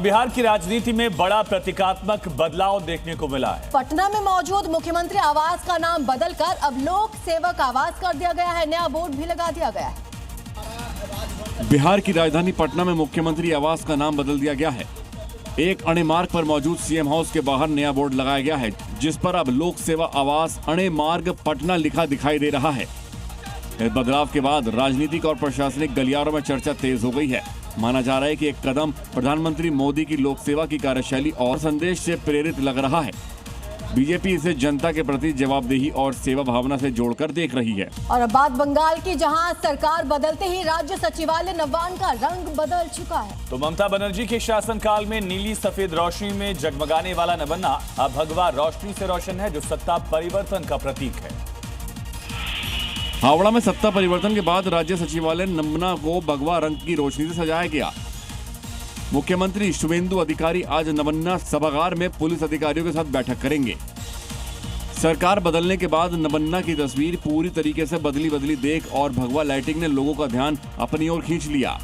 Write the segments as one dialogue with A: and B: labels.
A: बिहार की राजनीति में बड़ा प्रतीकात्मक बदलाव देखने को मिला है।
B: पटना में मौजूद मुख्यमंत्री आवास का नाम बदलकर अब लोक सेवक आवास कर दिया गया है। नया बोर्ड भी लगा दिया गया है।
C: बिहार की राजधानी पटना में मुख्यमंत्री आवास का नाम बदल दिया गया है। एक अणे मार्ग पर मौजूद सीएम हाउस के बाहर नया बोर्ड लगाया गया है, जिस पर अब लोक सेवा आवास अणे मार्ग पटना लिखा दिखाई दे रहा है। इस बदलाव के बाद राजनीतिक और प्रशासनिक गलियारों में चर्चा तेज हो गई है। माना जा रहा है कि एक कदम प्रधानमंत्री मोदी की लोक सेवा की कार्यशैली और संदेश से प्रेरित लग रहा है। बीजेपी इसे जनता के प्रति जवाबदेही और सेवा भावना से जोड़कर देख रही है।
B: और अब बात बंगाल की, जहां सरकार बदलते ही राज्य सचिवालय नवान्न का रंग बदल चुका है।
A: तो ममता बनर्जी के शासनकाल में नीली सफेद रोशनी में जगमगाने वाला नवन्ना अब भगवा रोशनी से रोशन है, जो सत्ता परिवर्तन का प्रतीक है।
C: हावड़ा में सत्ता परिवर्तन के बाद राज्य सचिवालय नवन्ना को भगवा रंग की रोशनी से सजाया गया। मुख्यमंत्री शुभेंदु अधिकारी आज नवन्ना सभागार में पुलिस अधिकारियों के साथ बैठक करेंगे। सरकार बदलने के बाद नवन्ना की तस्वीर पूरी तरीके से बदली देख और भगवा लाइटिंग ने लोगों का ध्यान अपनी ओर खींच लिया।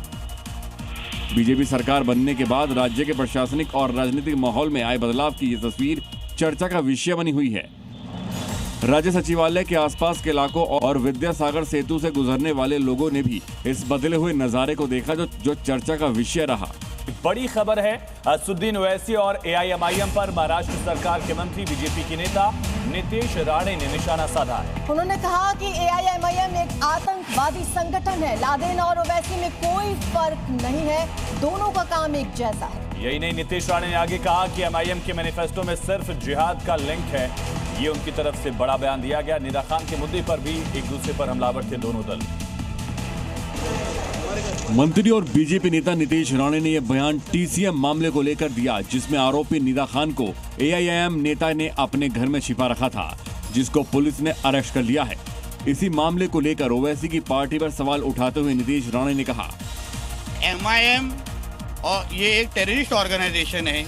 C: बीजेपी सरकार बनने के बाद राज्य के प्रशासनिक और राजनीतिक माहौल में आए बदलाव की ये तस्वीर चर्चा का विषय बनी हुई है। राज्य सचिवालय के आसपास के इलाकों और विद्यासागर सेतु से गुजरने वाले लोगों ने भी इस बदले हुए नजारे को देखा, जो चर्चा का विषय रहा।
A: बड़ी खबर है, असदुद्दीन ओवैसी और एआईएमआईएम पर महाराष्ट्र सरकार के मंत्री बीजेपी के नेता नीतीश राणे ने निशाना साधा है।
B: उन्होंने कहा कि एआईएमआईएम एक आतंकवादी संगठन है। लादेन और ओवैसी में कोई फर्क नहीं है, दोनों का काम एक जैसा है।
A: यही नहीं, नीतीश राणे ने आगे कहा कि एमआईएम के मैनिफेस्टो में सिर्फ जिहाद का लिंक है। ये उनकी तरफ से बड़ा बयान दिया गया। निदा खान के मुद्दे पर भी एक दूसरे पर हमलावर थे दोनों दल।
C: मंत्री और बीजेपी नेता नीतीश राणे ने यह बयान टीसीएम मामले को लेकर दिया, जिसमें आरोपी निदा खान को एआईएम नेता ने अपने घर में छिपा रखा था, जिसको पुलिस ने अरेस्ट कर लिया है। इसी मामले को लेकर ओवैसी की पार्टी पर सवाल उठाते हुए नीतीश राणे ने कहा,
D: एमआईएम और ये एक टेररिस्ट ऑर्गेनाइजेशन है।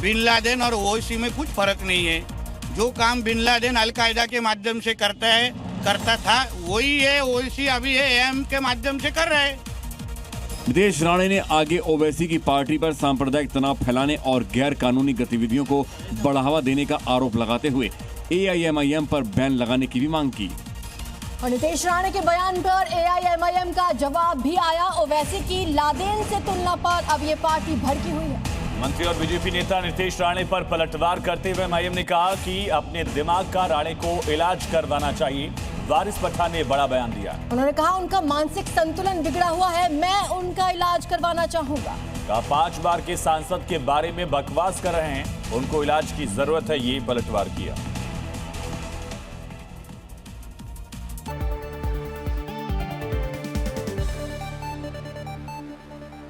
D: बिन लादेन और ओवैसी में कुछ फर्क नहीं है। जो काम बिन लादेन अलकायदा के माध्यम से करता था, वही है ओवैसी अभी एएम के माध्यम से कर रहा है।
C: नीतीश राणे ने आगे ओवैसी की पार्टी पर सांप्रदायिक तनाव फैलाने और गैर कानूनी गतिविधियों को बढ़ावा देने का आरोप लगाते हुए एआईएमआईएम पर बैन लगाने की भी मांग की।
B: और नीतीश राणे के बयान पर एआईएमआईएम का जवाब भी आया। ओवैसी की लादेन से तुलना पर अब ये पार्टी भड़की हुई है।
A: मंत्री और बीजेपी नेता नीतीश राणे पर पलटवार करते हुए एमआईएम ने कहा कि अपने दिमाग का राणे को इलाज करवाना चाहिए। वारिस पठान ने बड़ा बयान दिया।
B: उन्होंने कहा उनका मानसिक संतुलन बिगड़ा हुआ है, मैं उनका इलाज करवाना चाहूंगा।
A: कहा 5 बार के सांसद के बारे में बकवास कर रहे हैं, उनको इलाज की जरूरत है, ये पलटवार किया।